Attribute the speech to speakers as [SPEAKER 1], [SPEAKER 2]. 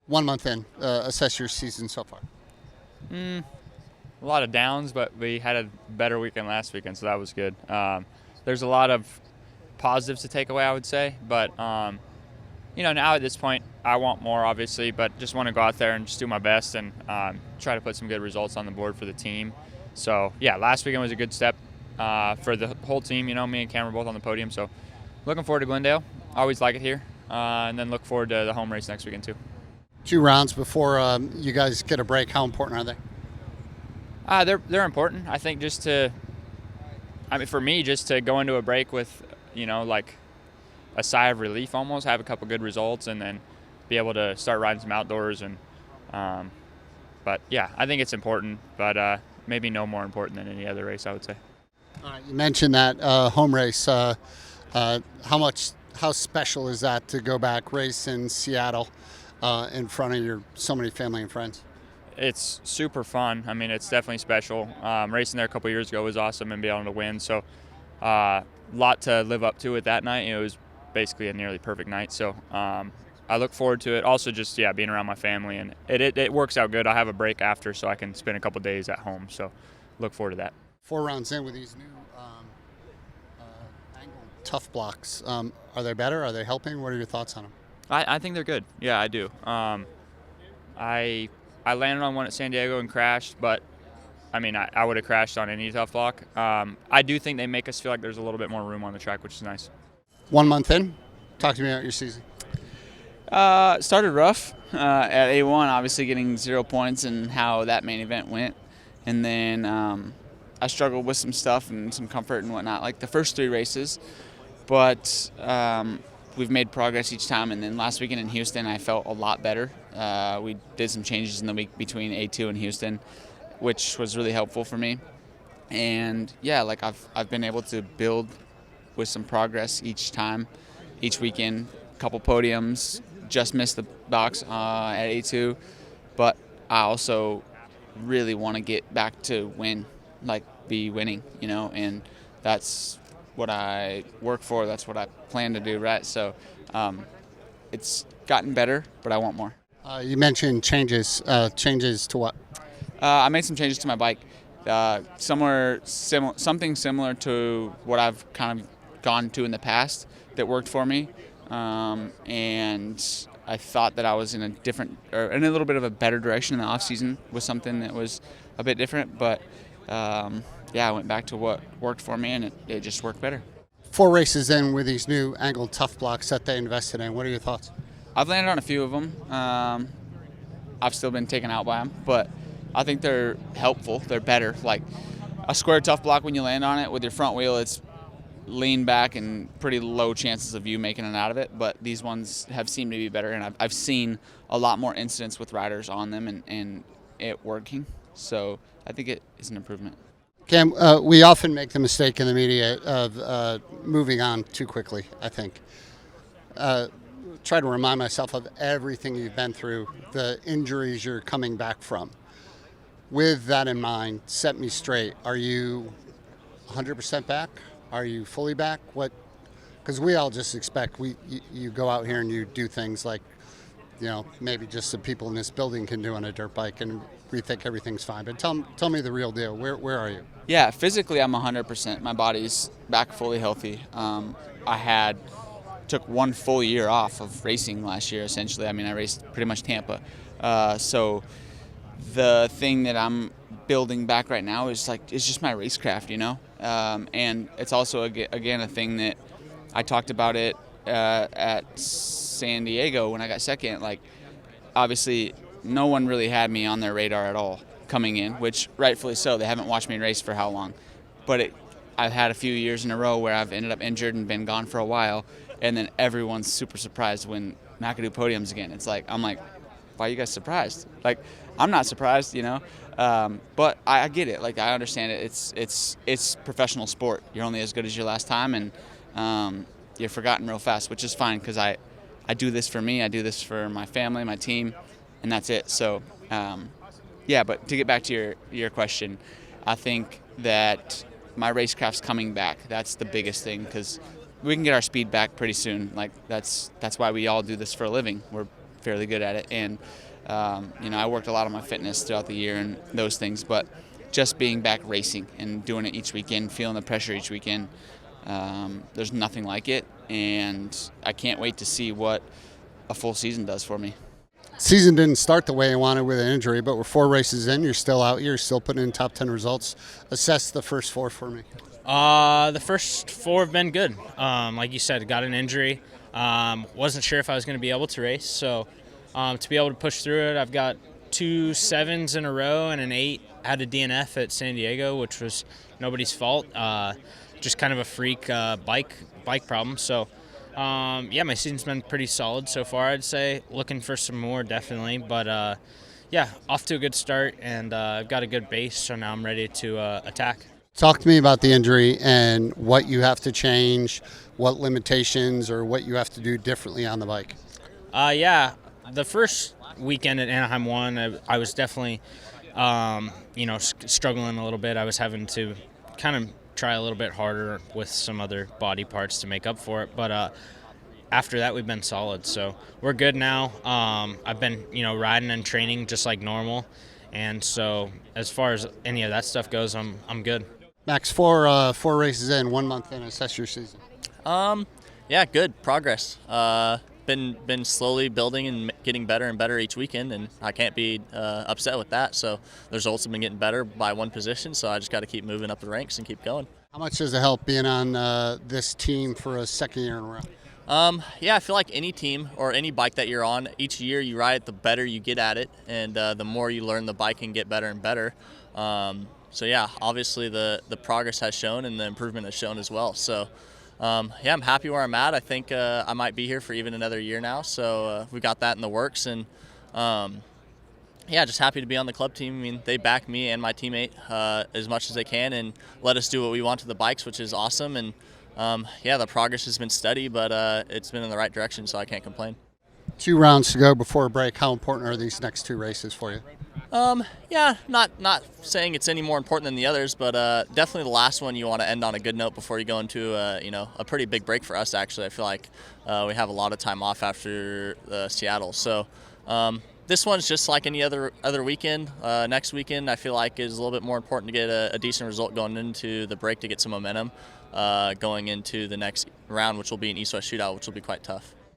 [SPEAKER 1] 1 month in, assess your season so far.
[SPEAKER 2] A lot of downs, but we had a better weekend last weekend, so that was good. There's a lot of positives to take away, I would say, but now at this point, I want more, obviously, but just want to go out there and just do my best and try to put some good results on the board for the team. So, yeah, last weekend was a good step for the whole team. Me and Cam were both on the podium, so looking forward to Glendale. Always like it here, and then look forward to the home race next weekend, too.
[SPEAKER 1] 2 rounds before you guys get a break. How important are
[SPEAKER 2] they? They're important. I think for me, just to go into a break with, like a sigh of relief almost, have a couple good results, and then be able to start riding some outdoors. And but yeah, I think it's important, but maybe no more important than any other race, I would say.
[SPEAKER 1] All right, you mentioned that home race. How special is that to go back race in Seattle in front of so many family and friends?
[SPEAKER 2] It's super fun. I mean, it's definitely special. Racing there a couple years ago was awesome and be able to win. So lot to live up to it that night. It was basically a nearly perfect night. So I look forward to it. Also just, being around my family. And it works out good. I have a break after, so I can spend a couple days at home. So look forward to that.
[SPEAKER 1] 4 rounds in with these new angled tough blocks. Are they better? Are they helping? What are your thoughts on them?
[SPEAKER 2] I think they're good. Yeah, I do. I landed on one at San Diego and crashed, but I would have crashed on any tough block. I do think they make us feel like there's a little bit more room on the track, which is nice.
[SPEAKER 1] 1 month in, talk to me about your season.
[SPEAKER 3] Started rough at A1, obviously getting 0 points and how that main event went. And then I struggled with some stuff and some comfort and whatnot, like the first 3 races. But we've made progress each time. And then last weekend in Houston, I felt a lot better. We did some changes in the week between A2 and Houston, which was really helpful for me. And yeah, I've been able to build with some progress each time, each weekend. Couple podiums, just missed the box at A2, but I also really want to get back to be winning, and that's what I work for. That's what I plan to do, right? So it's gotten better, but I want more.
[SPEAKER 1] You mentioned changes. Changes to what?
[SPEAKER 3] I made some changes to my bike. Something similar to what I've kind of gone to in the past that worked for me. And I thought that I was in a little bit of a better direction in the off season with something that was a bit different. But I went back to what worked for me, and it just worked better.
[SPEAKER 1] 4 races in with these new angled tough blocks that they invested in. What are your thoughts?
[SPEAKER 3] I've landed on a few of them. I've still been taken out by them, but I think they're helpful. They're better. Like a square tough block, when you land on it with your front wheel, it's lean back and pretty low chances of you making it out of it. But these ones have seemed to be better, and I've seen a lot more incidents with riders on them and it working. So I think it is an improvement.
[SPEAKER 1] Cam, we often make the mistake in the media of moving on too quickly, I think. Try to remind myself of everything you've been through, the injuries you're coming back from. With that in mind, set me straight. Are you 100% back? Are you fully back? What? Because we all just expect you go out here and you do things like, maybe just the people in this building can do on a dirt bike, and we think everything's fine. But tell me the real deal. Where are you?
[SPEAKER 3] Yeah, physically I'm 100%. My body's back fully healthy. I took 1 full year off of racing last year, essentially. I raced pretty much Tampa. So the thing that I'm building back right now is it's just my racecraft, and it's also again a thing that I talked about it at San Diego when I got second. Obviously no one really had me on their radar at all coming in, which rightfully so. They haven't watched me race for how long, but I've had a few years in a row where I've ended up injured and been gone for a while, and then everyone's super surprised when McAdoo podiums again. I'm like, why are you guys surprised? I'm not surprised, but I get it. I understand it. It's professional sport. You're only as good as your last time, and you're forgotten real fast, which is fine because I do this for me. I do this for my family, my team, and that's it. So, but to get back to your question, I think that my racecraft's coming back. That's the biggest thing, because we can get our speed back pretty soon. That's why we all do this for a living. We're fairly good at it. And I worked a lot on my fitness throughout the year and those things, but just being back racing and doing it each weekend, feeling the pressure each weekend, there's nothing like it, and I can't wait to see what a full season does for me.
[SPEAKER 1] Season didn't start the way you wanted with an injury, but we're 4 races in. You're still out. You're still putting in top 10 results. Assess the first 4 for me.
[SPEAKER 4] The first 4 have been good. Like you said, got an injury. Wasn't sure if I was going to be able to race, so to be able to push through it, I've got 2 7s in a row and an 8. Had a DNF at San Diego, which was nobody's fault. Just kind of a freak bike problem. So. My season's been pretty solid so far, I'd say. Looking for some more, definitely. But, off to a good start, and I've got a good base, so now I'm ready to attack.
[SPEAKER 1] Talk to me about the injury and what you have to change, what limitations or what you have to do differently on the bike.
[SPEAKER 4] The first weekend at Anaheim 1, I was definitely, struggling a little bit. I was having to kind of try a little bit harder with some other body parts to make up for it, but after that we've been solid, so we're good now. I've been riding and training just like normal, and so as far as any of that stuff goes, I'm good.
[SPEAKER 1] Max, 4 races in, 1 month in. Assess your season.
[SPEAKER 5] Good progress. Been slowly building and getting better and better each weekend, and I can't be upset with that. So the results have been getting better by 1 position, so I just got to keep moving up the ranks and keep going.
[SPEAKER 1] How much does it help being on this team for a 2nd year in a row?
[SPEAKER 5] I feel like any team or any bike that you're on, each year you ride it, the better you get at it, and the more you learn the bike and get better and better. Obviously the progress has shown and the improvement has shown as well. So. I'm happy where I'm at. I think I might be here for even another year now, so we got that in the works, and just happy to be on the club team. I mean, they back me and my teammate as much as they can and let us do what we want to the bikes, which is awesome. And the progress has been steady, but it's been in the right direction, so I can't complain.
[SPEAKER 1] 2 rounds to go before a break. How important are these next 2 races for you?
[SPEAKER 5] Not saying it's any more important than the others, but definitely the last one you want to end on a good note before you go into a pretty big break for us. Actually, I feel like we have a lot of time off after Seattle, so this one's just like any other weekend. Next weekend I feel like is a little bit more important to get a decent result going into the break to get some momentum going into the next round, which will be an East-West shootout, which will be quite tough.